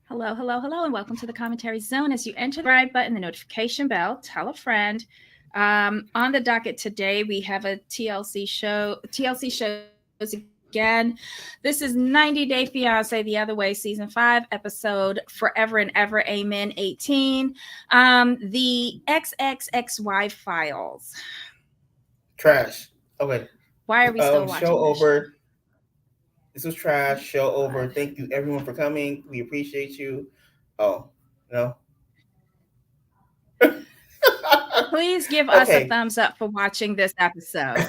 Hello, hello, hello, and welcome to the commentary zone. As you enter the subscribe button, the notification bell, tell a friend. On the docket today, we have a TLC show. TLC shows again. This is 90 Day Fiance, The Other Way, Season 5, Episode Forever and Ever, Amen 18. The XXXY Files. Trash. Okay. Why are we still Show watching this show? over. This was trash. Show over. Thank you everyone for coming. We appreciate you. Oh, no. Please give us a Okay. thumbs up for watching this episode.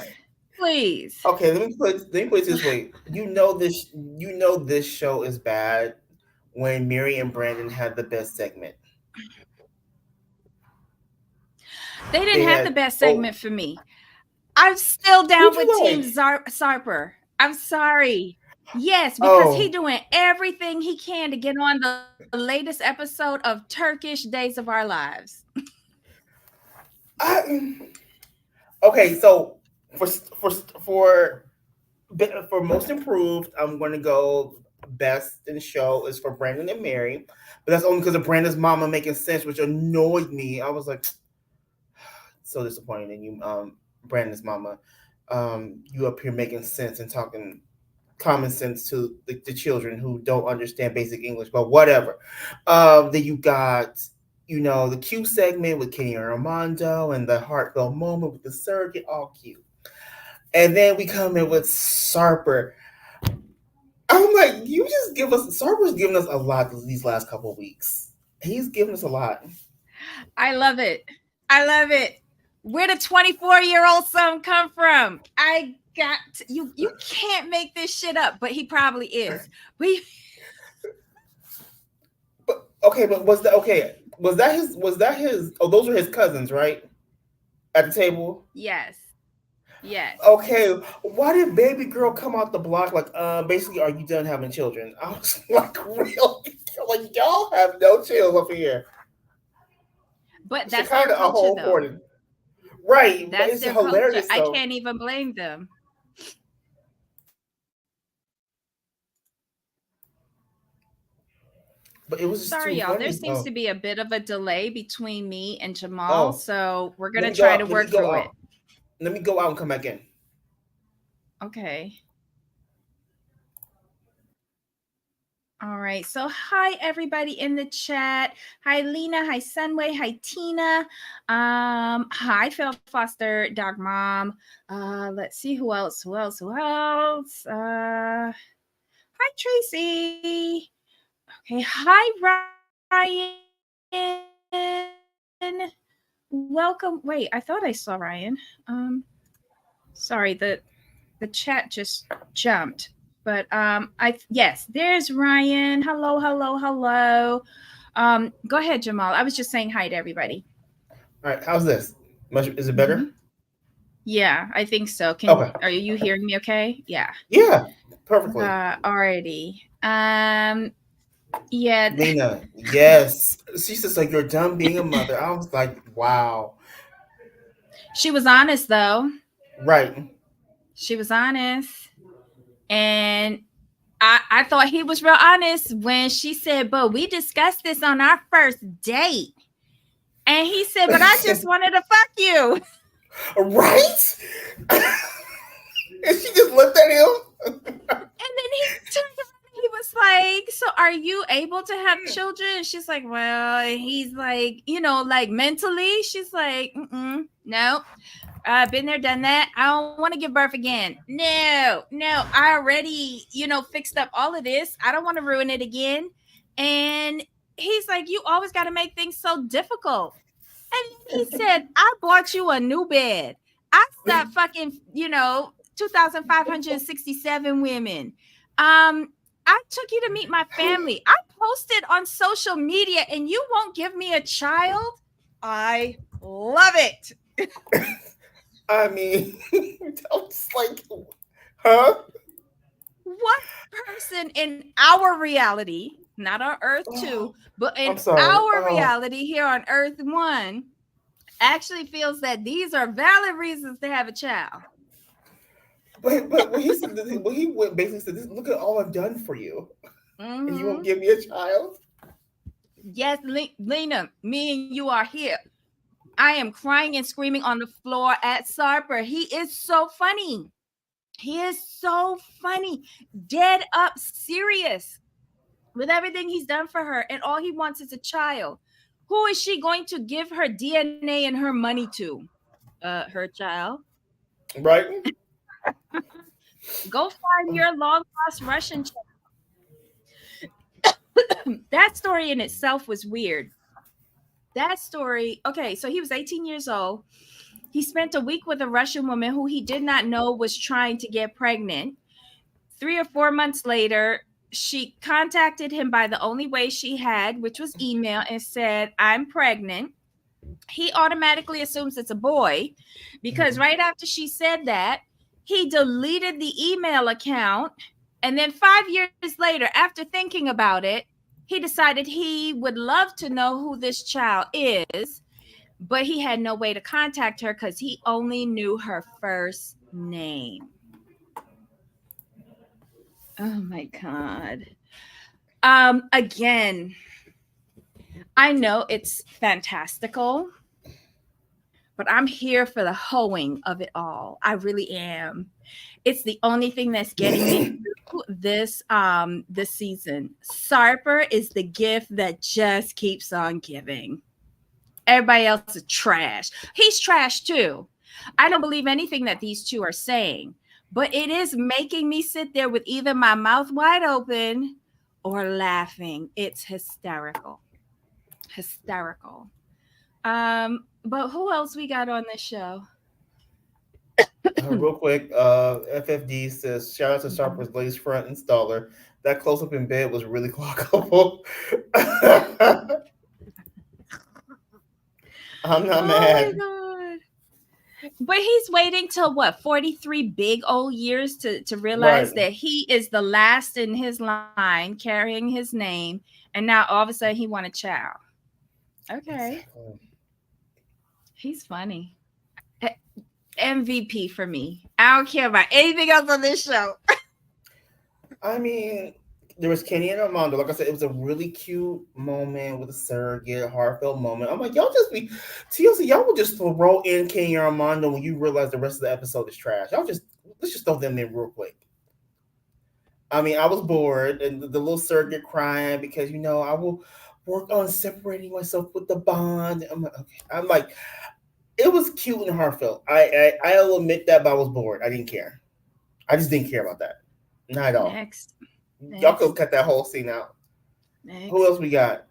Please. Okay, let me put it this way. You know this show is bad when Mary and Brandon had the best segment. They didn't They have the had best oh segment for me. I'm still who'd down with you Team like? Sarper. I'm sorry. Yes, because he Oh, doing everything he can to get on the latest episode of Turkish Days of Our Lives. I okay. So for for for for most improved, I'm going to go best in show is for Brandon and Mary, but that's only because of Brandon's mama making sense, which annoyed me. I was like, so disappointed in you, Brandon's mama. You up here making sense and talking common sense to the children who don't understand basic English, but whatever. Then you got, the cute segment with Kenny and Armando and the heartfelt moment with the surrogate, all cute. And then we come in with Sarper. I'm like, you just give us Sarper's giving us a lot these last couple of weeks. He's giving us a lot. I love it. I love it. Where the 24-year-old son come from? I got you. You can't make this shit up, but he probably is. We But okay, but was that okay? Was that his? Was that his? Oh, those were his cousins, right? At the table. yes, yes. Okay, why did baby girl come out the block like, basically, are you done having children? I was like, really? Like, y'all have no chills up here. But It's that's kind their of a culture, whole though. important. Right, but That's it's their culture. hilarious I though. can't even blame them. But it was just Sorry, too y'all. There funny. seems Oh, to be a bit of a delay between me and Jamal, oh, so we're let gonna me go try to out. Let me work go through it. out. Let me go out and come back in. Okay. All right. So, hi everybody in the chat. Hi Lena. Hi Sunway. Hi Tina. Hi Phil Foster, Dog Mom. Let's see who else. Who else? Who else? Hi Tracy. Okay. Hi Ryan. Welcome. Wait, I thought I saw Ryan. Sorry, the chat just jumped. But I yes, there's Ryan. Hello, hello, hello. Go ahead, Jamal. I was just saying hi to everybody. All right, how's this? Much is it better? Hmm. Yeah, I think so. Can Okay. are you hearing me okay? Yeah. Yeah, perfectly. Alrighty. Yeah, Lena, yes. She says like you're done being a mother. I was like, wow. she was honest though. Right. She was honest. And I thought he was real honest when she said, but we discussed this on our first date. And he said, but I just wanted to fuck you. Right? And she just looked at him. And then he turned around and he was like, so are you able to have children? And she's like, well, he's like, like mentally, she's like, no. I've been there, done that. I don't want to give birth again. No, I already, fixed up all of this. I don't want to ruin it again. And he's like, you always got to make things so difficult. And then he said, I bought you a new bed. I stopped fucking, 2,567 women. I took you to meet my family. I posted on social media and you won't give me a child. I love it. I mean, I was like, huh? What person in our reality, not on Earth 2, Oh, but in I'm sorry. our Oh, reality here on Earth 1, actually feels that these are valid reasons to have a child? but when he said when he went basically said, "Look at all I've done for you, and you won't Hmm. give me a child." Yes, Lena, me and you are here. I am crying and screaming on the floor at Sarper. He is so funny. He is so funny. Dead up serious with everything he's done for her, and all he wants is a child. Who is she going to give her DNA and her money to? Her child. Right? Go find your long lost Russian child. That story in itself was weird. That story, okay, so he was 18 years old. He spent a week with a Russian woman who he did not know was trying to get pregnant. 3 or 4 months later, she contacted him by the only way she had, which was email, and said, I'm pregnant. He automatically assumes it's a boy because right after she said that, he deleted the email account. And then 5 years later, after thinking about it, he decided he would love to know who this child is, but he had no way to contact her because he only knew her first name. Oh my God. Again, I know it's fantastical, but I'm here for the hoeing of it all. I really am. It's the only thing that's getting me through this season. Sarper is the gift that just keeps on giving. Everybody else is trash. He's trash too. I don't believe anything that these two are saying, but it is making me sit there with either my mouth wide open or laughing. It's hysterical. Hysterical. But who else we got on this show? Real quick, FFD says, shout out to Sharper's latest front installer. That close up in bed was really clockable. I'm not Oh my mad. God. But he's waiting till what, 43 big old years to realize Right. that he is the last in his line carrying his name. And now all of a sudden he want a child. Okay. Exactly. He's funny. MVP for me. I don't care about anything else on this show. I mean, there was Kenny and Armando. Like I said, it was a really cute moment with a surrogate, heartfelt moment. I'm like, y'all just be TLC. Y'all will just throw in Kenny and Armando when you realize the rest of the episode is trash. Y'all just let's just throw them in real quick. I mean, I was bored, and the little surrogate crying because I will work on separating myself with the bond. I'm like, okay. I'm like, it was cute and heartfelt. I'll admit that, but I was bored. I didn't care. I just didn't care about that. Not at all. Next. Y'all could Next. cut that whole scene out. Who else Next. we got?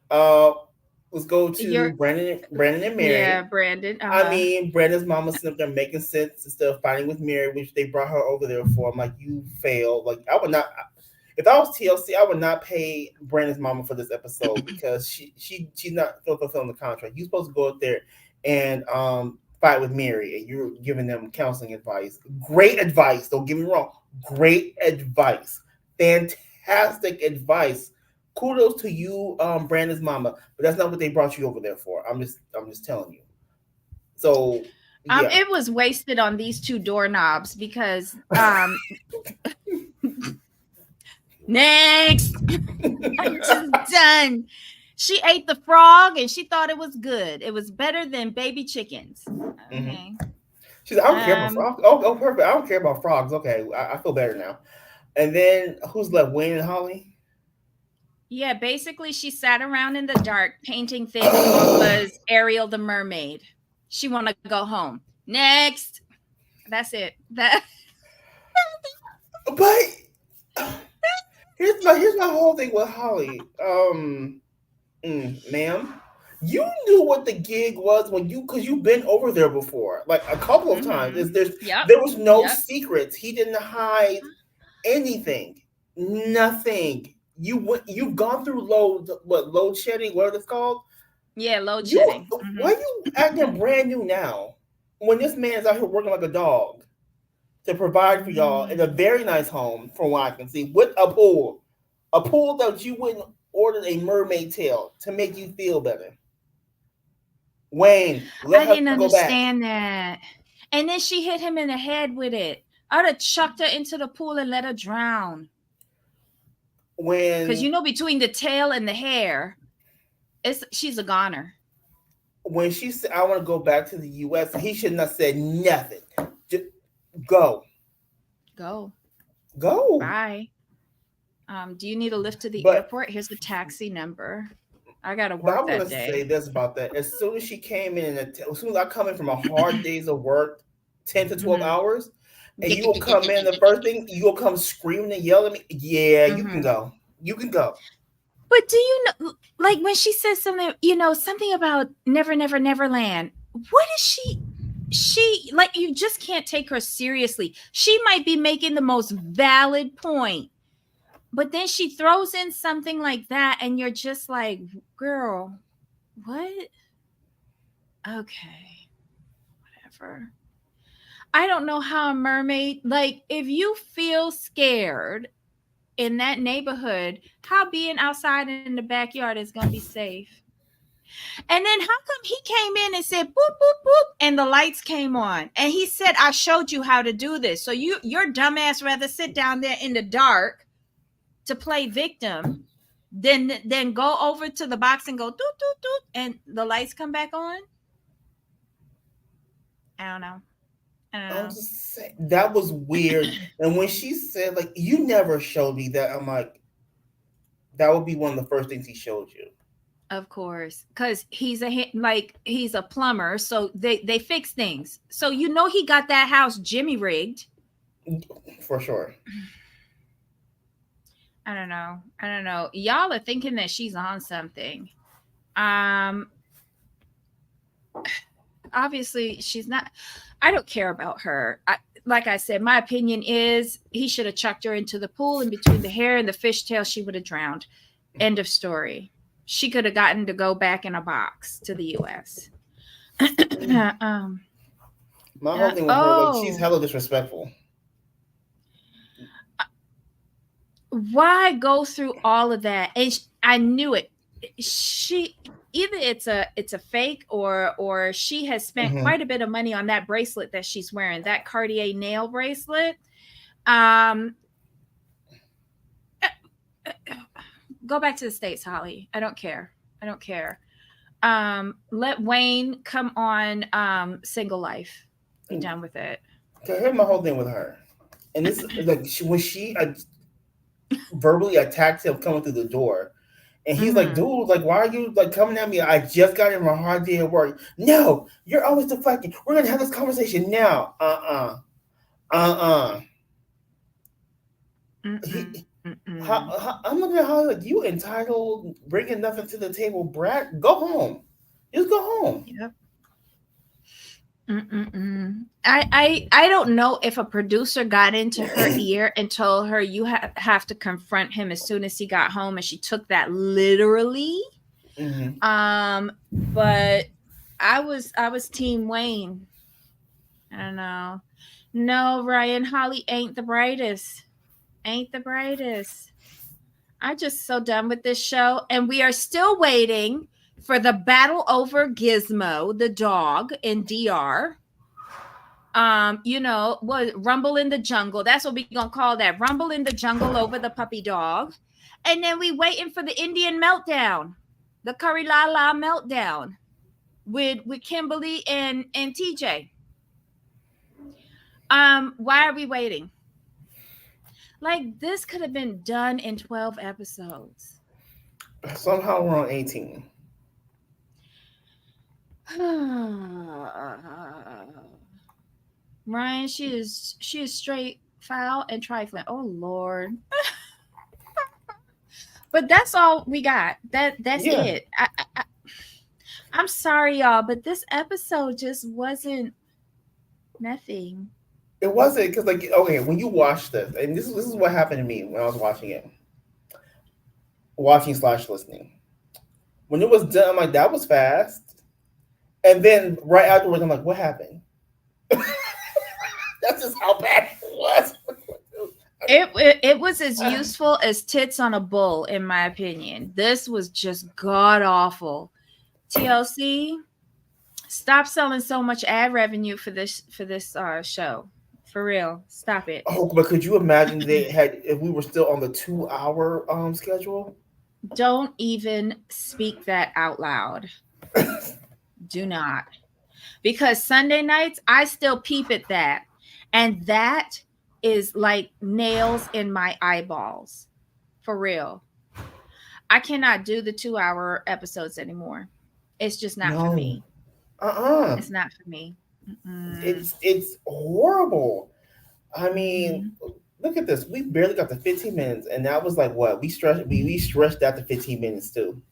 Let's go to You're Brandon and yeah, Mary. Brandon. I Uh-huh. mean, Brandon's mama sitting there making sense instead of fighting with Mary, which they brought her over there for. I'm like, you failed. Like, I would not. If I was TLC, I would not pay Brandon's mama for this episode because she's not fulfilling the contract. You're supposed to go up there and fight with Mary, and you're giving them counseling advice. Great advice. Don't get me wrong. Great advice. Fantastic advice. Kudos to you, Brandon's mama. But that's not what they brought you over there for. I'm just telling you. So yeah. It was wasted on these two doorknobs because next. I'm just done. She ate the frog and she thought it was good. It was better than baby chickens. Mm-hmm. Okay. She's like, I don't care about Um, frogs. Oh, perfect. I don't care about frogs. Okay, I feel better now. And then who's left? Wayne and Holly. yeah, basically she sat around in the dark painting things or was Ariel the mermaid. She want to go home. Next. That's it. That But here's my whole thing with Holly. Ma'am, you knew what the gig was when because you've been over there before, like a couple of times. mhm. Yep. There was no Yep. secrets. He didn't hide anything. Nothing. You've gone through load shedding, whatever it's called. Yeah, load You shedding. why you acting brand new now when this man is out here working like a dog to provide for y'all in a Mhm. very nice home, from what I can see, with a pool that you wouldn't order a mermaid tail to make you feel better. Wayne, let I her didn't go back. understand that. And then she hit him in the head with it. I would have chucked her into the pool and let her drown. Because When between the tail and the hair, It's she's a goner. When she said, "I want to go back to the U.S.," he should not have said nothing. Just go, Go. go. Bye. Do you need a lift to the But airport? Here's the taxi number. I gotta but work I'm that gonna say day. this about that. As soon as she came in, as soon as I come in from a hard days of work, 10 to 12 Mm-hmm. hours, and you will come in, the first thing you will come screaming and yelling at me. Yeah, you can Mm-hmm. go. You can go. But do you know, like when she says something, something about never, never, never land? What is she? She like you just can't take her seriously. She might be making the most valid point, but then she throws in something like that, and you're just like, girl, what? Okay, whatever. I don't know how a mermaid, like, if you feel scared in that neighborhood, how being outside in the backyard is going to be safe? And then how come he came in and said boop boop boop and the lights came on and he said I showed you how to do this. So your dumbass rather sit down there in the dark to play victim than go over to the box and go doot doot doot and the lights come back on? I don't know. I don't I'm know. just saying that was weird. And when she said like you never showed me that, I'm like, that would be one of the first things he showed you. Of course, because he's a plumber, so they fix things. So he got that house Jimmy rigged. For sure. I don't know. I don't know. Y'all are thinking that she's on something. Um, Obviously she's not. I don't care about her. Like I said, my opinion is he should have chucked her into the pool, and between the hair and the fishtail, she would have drowned. End of story. She could have gotten to go back in a box to the U.S. um, My whole thing with her, like, she's oh, hella disrespectful. why go through all of that? And I knew it. She either it's a fake, or she has spent Hmm. quite a bit of money on that bracelet that she's wearing, that Cartier nail bracelet. Um, Go back to the States, Holly. I don't care. I don't care. Let Wayne come on Single Life. Be done with it. So here's my whole thing with her, and this like when she verbally attacked him coming through the door, and he's like, Mm-hmm. "Dude, like, why are you like coming at me? I just got in my hard day at work. No, you're always deflecting. We're gonna have this conversation now. Uh. He, Mm-mm. Mm-mm. I'm looking at how like you entitled, bringing nothing to the table, Brad. Go home. Just go home. Yep. Mm-mm-mm. I don't know if a producer got into her ear and told her you have to confront him as soon as he got home, and she took that literally. Hmm. Um, but I was Team Wayne. I don't know. No, Ryan, Holly ain't the brightest. Ain't the brightest. I'm just so done with this show, and we are still waiting for the battle over Gizmo, the dog in DR. What Rumble in the Jungle. That's what we gonna call that. Rumble in the Jungle over the puppy dog. And then we waiting for the Indian meltdown, the Curry La La meltdown with Kimberly and TJ. Why are we waiting? Like this could have been done in 12 episodes. Somehow we're on 18. Ryan, she is straight foul and trifling. Oh Lord. But that's all we got. That's Yeah, it. I'm sorry, y'all, but this episode just wasn't nothing. it wasn't because like okay, when you watch this, and this is what happened to me when I was watching it, watching slash listening. When it was done, I'm like, that was fast. And then right afterwards, I'm like, what happened? That's just how bad it was. It was as useful as tits on a bull, in my opinion. This was just god awful. TLC, stop selling so much ad revenue for this show. For real, stop it. Oh, but could you imagine they had if we were still on the 2 hour schedule? Don't even speak that out loud. Do not. Because Sunday nights, I still peep at that. And that is like nails in my eyeballs. For real. I cannot do the 2 hour episodes anymore. It's just not for No. me. Uh-uh. It's not for me. Mm-mm. It's horrible. I mean, Mm-hmm. look at this. We barely got to 15 minutes, and that was like what? We stretched out to 15 minutes too.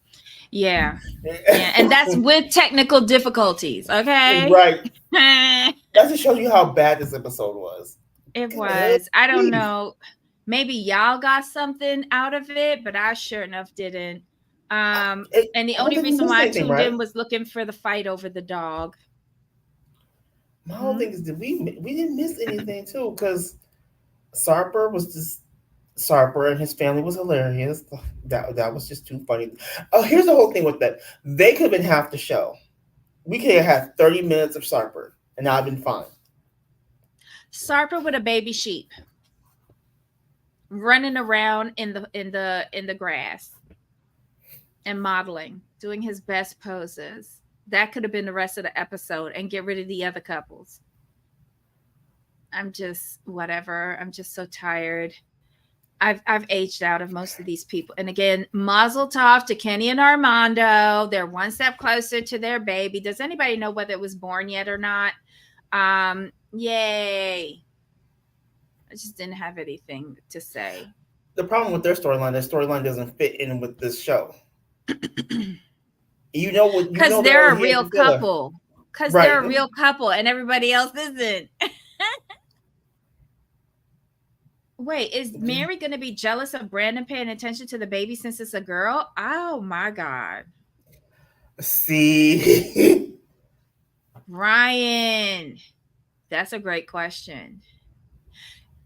Yeah. Yeah. And that's with technical difficulties. Okay. Right. It That just shows you how bad this episode was. Good was. I don't grief. know. Maybe y'all got something out of it, but I sure enough didn't. And the I don't only think we reason missed why I anything, tuned right? in was looking for the fight over the dog. My whole Hmm? thing is did we didn't miss anything too because Sarper was just Sarper and his family was hilarious. That was just too funny. Oh, here's the whole thing with that. They could have been half the show. We could have had 30 minutes of Sarper, and I've been fine. Sarper with a baby sheep running around in the grass and modeling, doing his best poses. That could have been the rest of the episode and get rid of the other couples. I'm just whatever. I'm just so tired. I've aged out of most of these people. And again, Mazel Tov to Kenny and Armando. They're one step closer to their baby. Does anybody know whether it was born yet or not? Yay. I just didn't have anything to say. The problem with their storyline doesn't fit in with this show. You Because know they're they're a only here real for filler. couple. Because Right. they're a real couple and everybody else isn't. Wait, is Mary going to be jealous of Brandon paying attention to the baby since it's a girl? Oh my God. See. Ryan, that's a great question.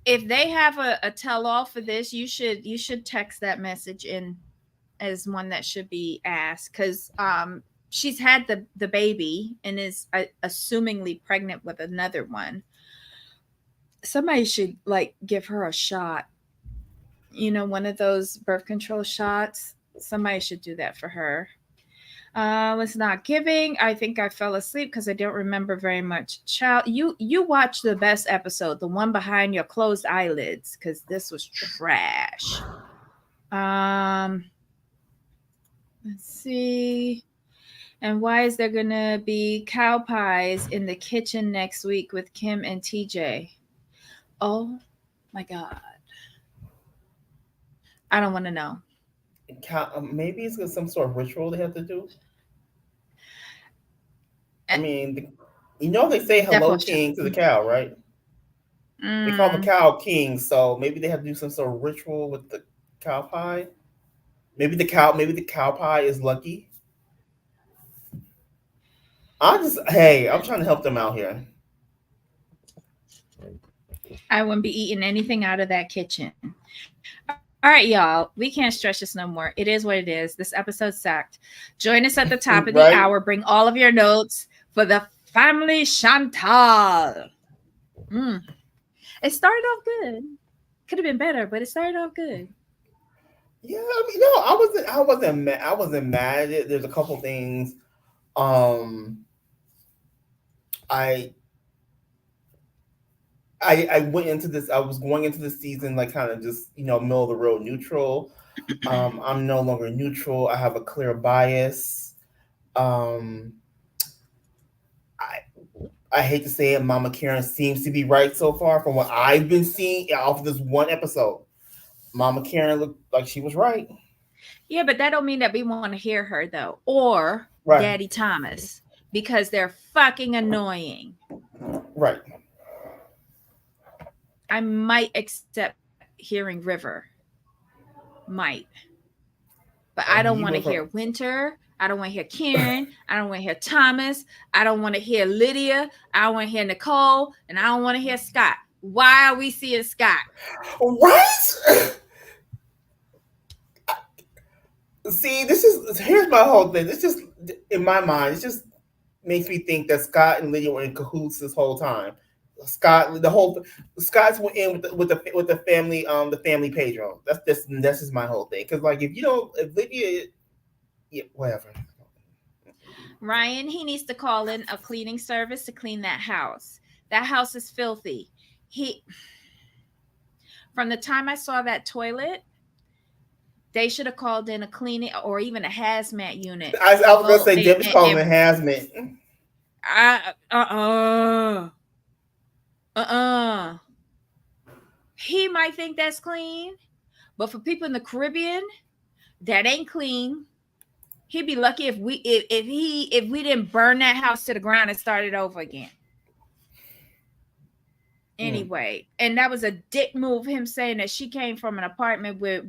If they have a tell all for this, you should text that message in as one that should be asked because she's had the baby and is assumingly pregnant with another one. Somebody should like give her a shot, one of those birth control shots. Somebody should do that for her. Was not giving. I think I fell asleep because I don't remember very much. Child, you watch the best episode, the one behind your closed eyelids, because this was trash. Let's see. And why is there gonna be cow pies in the kitchen next week with Kim and TJ? Oh my God. I don't want to know. Maybe it's some sort of ritual they have to do. I Eh, mean, they say hello Defo king to the cow, right? They call the mm, cow king, so maybe they have to do some sort of ritual with the cow pie. Maybe the cow pie is lucky. I'm trying to help them out here. I wouldn't be eating anything out of that kitchen. All right, y'all. We can't stretch this no more. It is what it is. This episode sucked. Join us at the top of the hour. Right? Bring all of your notes for the family Chantal. Mm. It started off good. Could have been better, but it started off good. Yeah, I mean, no, I wasn't mad at it. There's a couple things. Um, I I went into this. I was going into the season like kind of just middle of the road neutral. I'm no longer neutral. I have a clear bias. Um, I hate to say it, Mama Karen seems to be right so far from what I've been seeing off of this one episode. Mama Karen looked like she was right. Yeah, but that don't mean that we want to hear her though, or Right, Daddy Thomas, because they're fucking annoying. right. I might accept hearing River, might, but I I don't mean, you want to went from hear Winter. I don't want to hear Karen. I don't want to hear Thomas. I don't want to hear Lydia. I don't want to hear Nicole, and I don't want to hear Scott. Why are we seeing Scott? right. See, here's my whole thing. This just in my mind, it just makes me think that Scott and Lydia were in cahoots this whole time. Scott, the whole Scott's went in with the family, the family Pedro. That's just my whole thing. Because like if Lydia, yeah, whatever. Ryan, he needs to call in a cleaning service to clean that house. That house is filthy. He From the time I saw that toilet, they should have called in a cleaning or even a hazmat unit I to was gonna go say Debbie's calling it and hazmat. uh he might think that's clean, but for people in the Caribbean, that ain't clean. He'd be lucky if we didn't burn that house to the ground and start it over again. Mm. Anyway, and that was a dick move, him saying that she came from an apartment with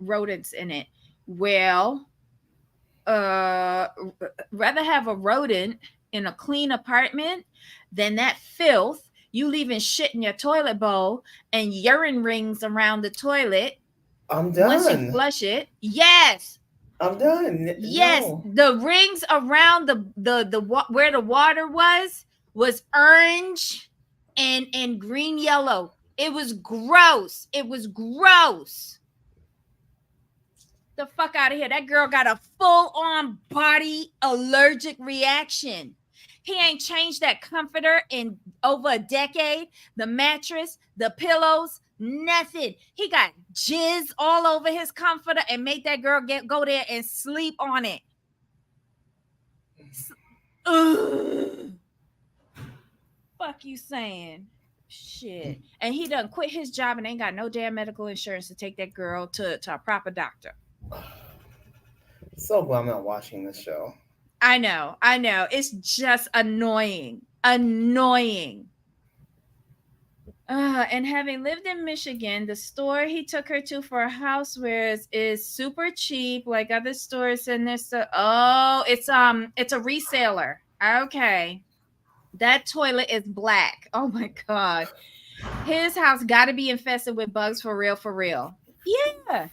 rodents in it. Well, rather have a rodent in a clean apartment than that filth. You leaving shit in your toilet bowl and urine rings around the toilet I'm once you done. flush it. Yes. I'm done. Yes, No. the rings around the where the water was orange and green yellow. It was gross. It was gross. The fuck out of here. That girl got a full-on body allergic reaction. He ain't changed that comforter in over a decade. The mattress, the pillows, nothing. He got jizz all over his comforter and made that girl go there and sleep on it. Ugh. Fuck you saying? Shit. And he done quit his job and ain't got no damn medical insurance to take that girl to a proper doctor. So glad I'm not watching this show. I know. It's just annoying. Annoying. And having lived in Michigan, the store he took her to for housewares is super cheap, like other stores in this. It's a reseller. Okay, that toilet is black. Oh my god, his house got to be infested with bugs for real, for real. Yeah.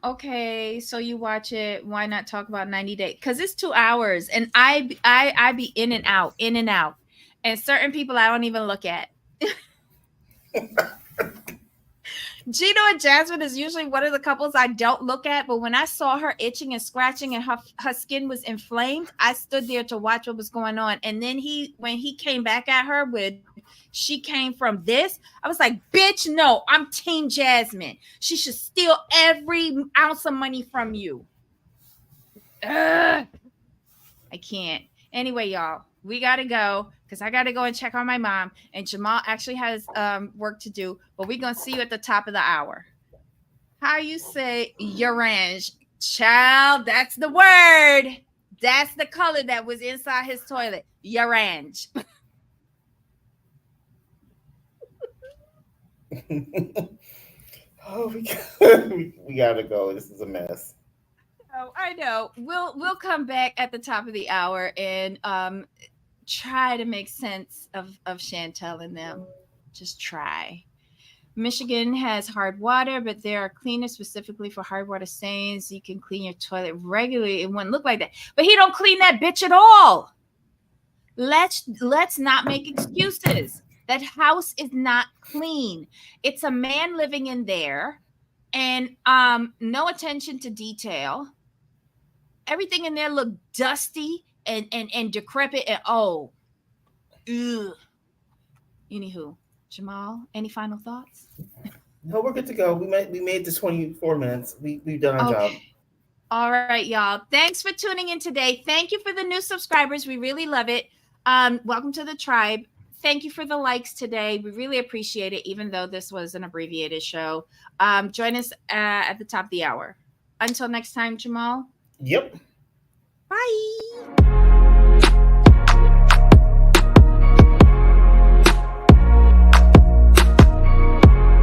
Okay, so you watch it. Why not talk about 90 Days? Because it's 2 hours, and I be in and out, in and out, and certain people I don't even look at. Gino and Jasmine is usually one of the couples I don't look at, but when I saw her itching and scratching and her skin was inflamed, I stood there to watch what was going on. And then when he came back at her with, she came from this, I was like, bitch, no, I'm Team Jasmine. She should steal every ounce of money from you. Ugh. I can't. Anyway, y'all, we got to go because I got to go and check on my mom. And Jamal actually has work to do, but we're going to see you at the top of the hour. How you say orange? Child, that's the word. That's the color that was inside his toilet. Orange. Oh, we gotta go. This is a mess. Oh, I know. We'll come back at the top of the hour and try to make sense of Chantel and them. Just try. Michigan has hard water, but there are cleaners specifically for hard water stains. You can clean your toilet regularly. It wouldn't look like that. But he don't clean that bitch at all. Let's not make excuses. That house is not clean. It's a man living in there, and no attention to detail. Everything in there looked dusty and decrepit and ugh. Anywho, Jamal, any final thoughts? No, we're good to go. We made it to 24 minutes. We've done our job. All right, y'all. Thanks for tuning in today. Thank you for the new subscribers. We really love it. Welcome to the tribe. Thank you for the likes today. We really appreciate it, even though this was an abbreviated show. Join us at the top of the hour. Until next time, Jamal. Yep. Bye.